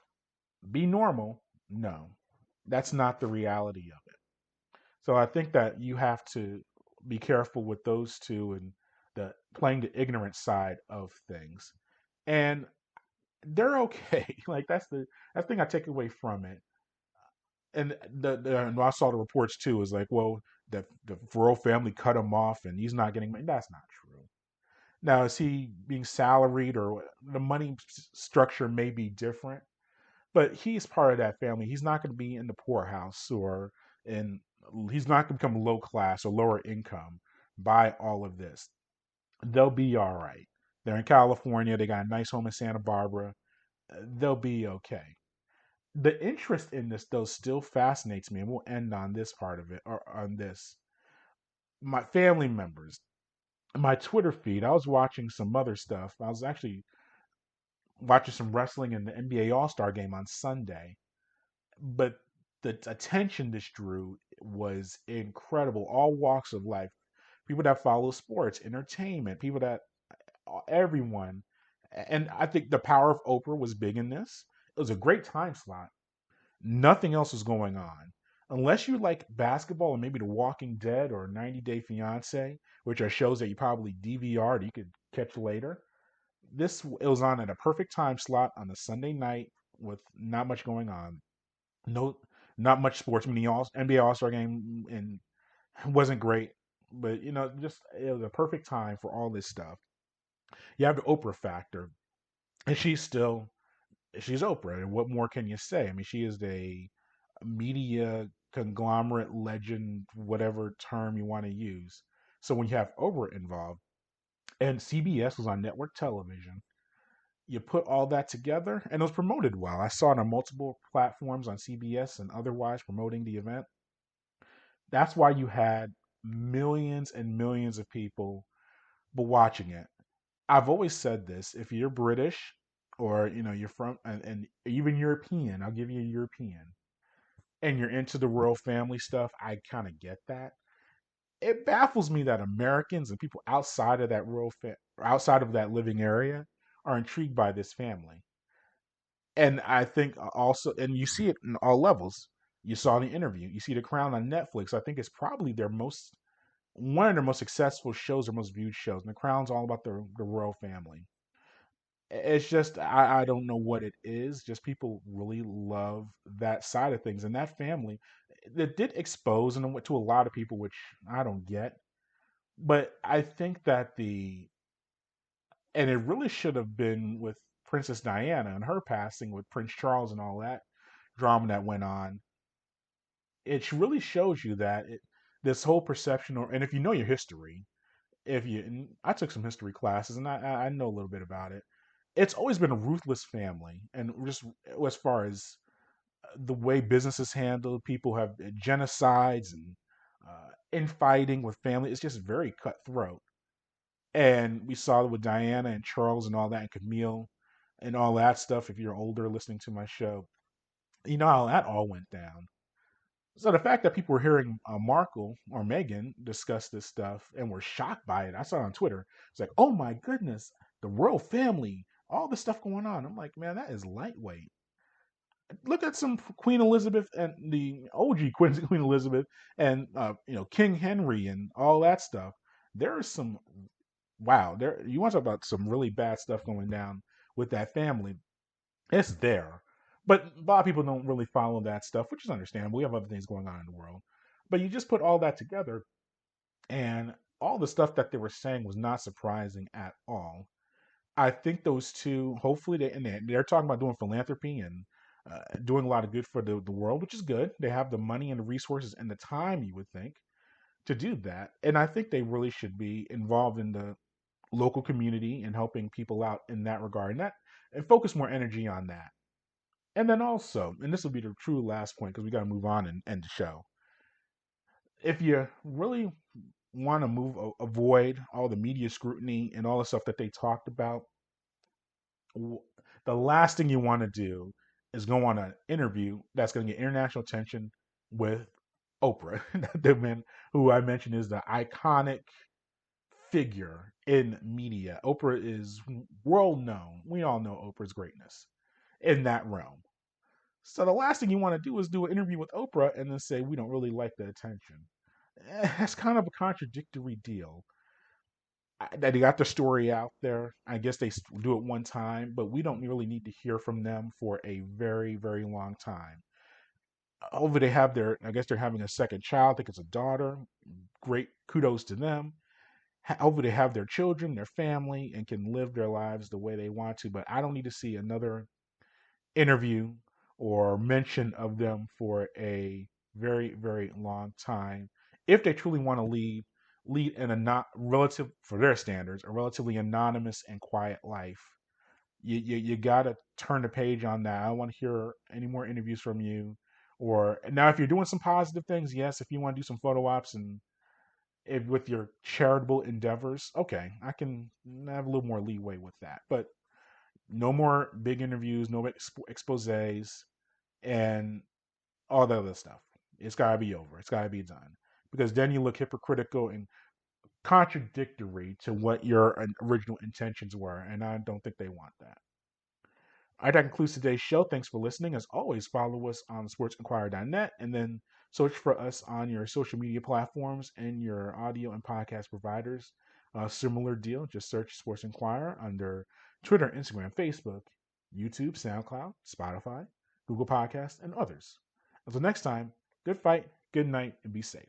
be normal. No, that's not the reality of it. So I think that you have to be careful with those two and the playing the ignorant side of things. And they're okay. Like that's the thing I take away from it. And and I saw the reports too. Is like, well, the royal family cut him off, and he's not getting money. That's not true. Now, is he being salaried, or the money structure may be different? But he's part of that family. He's not going to be in the poorhouse or in. He's not going to become low class or lower income by all of this. They'll be all right. They're in California. They got a nice home in Santa Barbara. They'll be okay. The interest in this though still fascinates me, and we'll end on this part of it or on this. My family members, my Twitter feed. I was watching some other stuff. I was actually watching some wrestling in the NBA All Star game on Sunday, but the attention this drew was incredible. All walks of life, people that follow sports, entertainment, people that everyone. And I think the power of Oprah was big in this. It was a great time slot. Nothing else was going on. Unless you like basketball and maybe The Walking Dead or 90 Day Fiance, which are shows that you probably DVR'd, you could catch later. It was on at a perfect time slot on a Sunday night with not much going on. No, not much sports. I mean, the NBA All-Star game and wasn't great, but just it was a perfect time for all this stuff. You have the Oprah factor, and she's Oprah. And what more can you say? I mean, she is a media conglomerate legend, whatever term you want to use. So when you have Oprah involved, and CBS was on network television, you put all that together, and it was promoted well. I saw it on multiple platforms on CBS and otherwise promoting the event. That's why you had millions and millions of people watching it. I've always said this: if you're British, or you're from, and even European, I'll give you a European, and you're into the royal family stuff, I kind of get that. It baffles me that Americans and people outside of that outside of that living area are intrigued by this family. And I think also, and you see it in all levels. You saw the interview. You see The Crown on Netflix. I think it's probably one of their most successful shows, their most viewed shows. And The Crown's all about the royal family. It's just I don't know what it is. Just people really love that side of things, and that family that did expose and to a lot of people, which I don't get. But I think that and it really should have been with Princess Diana and her passing, with Prince Charles and all that drama that went on. It really shows you that this whole perception, and if you know your history, and I took some history classes and I know a little bit about it. It's always been a ruthless family, and just as far as the way business is handled, people have genocides and infighting with family. It's just very cutthroat. And we saw it with Diana and Charles and all that, and Camille and all that stuff. If you're older listening to my show, you know how that all went down. So the fact that people were hearing Markle or Meghan discuss this stuff and were shocked by it, I saw it on Twitter. It's like, oh my goodness, the royal family, all this stuff going on. I'm like, man, that is lightweight. Look at some Queen Elizabeth and the OG Queen Elizabeth and King Henry and all that stuff. There is some wow. There you want to talk about some really bad stuff going down with that family. It's there. But a lot of people don't really follow that stuff, which is understandable. We have other things going on in the world. But you just put all that together, and all the stuff that they were saying was not surprising at all. I think those two, hopefully, they're talking about doing philanthropy and doing a lot of good for the world, which is good. They have the money and the resources and the time, you would think, to do that. And I think they really should be involved in the local community and helping people out in that regard, and focus more energy on that. And then also, and this will be the true last point because we got to move on and end the show. If you really want to avoid all the media scrutiny and all the stuff that they talked about, the last thing you want to do is go on an interview that's going to get international attention with Oprah, the man who I mentioned is the iconic figure in media. Oprah is world known. We all know Oprah's greatness in that realm. So the last thing you want to do is do an interview with Oprah and then say we don't really like the attention. That's kind of a contradictory deal. They got the story out there. I guess they do it one time, but we don't really need to hear from them for a very, very long time. Over they have I guess they're having a second child. I think it's a daughter. Great kudos to them. Hopefully they have their children, their family, and can live their lives the way they want to. But I don't need to see another interview or mention of them for a very, very long time. If they truly want to lead in a not relative, for their standards, a relatively anonymous and quiet life, you got to turn the page on that. I don't want to hear any more interviews from you. Or now, if you're doing some positive things, yes. If you want to do some photo ops and with your charitable endeavors, okay, I can have a little more leeway with that. But no more big interviews, no exposés, and all that other stuff. It's got to be over. It's got to be done. Because then you look hypocritical and contradictory to what your original intentions were. And I don't think they want that. All right, that concludes today's show. Thanks for listening. As always, follow us on sportsinquirer.net and then search for us on your social media platforms and your audio and podcast providers. Similar deal. Just search Sports Inquirer under Twitter, Instagram, Facebook, YouTube, SoundCloud, Spotify, Google Podcasts, and others. Until next time, good fight, good night, and be safe.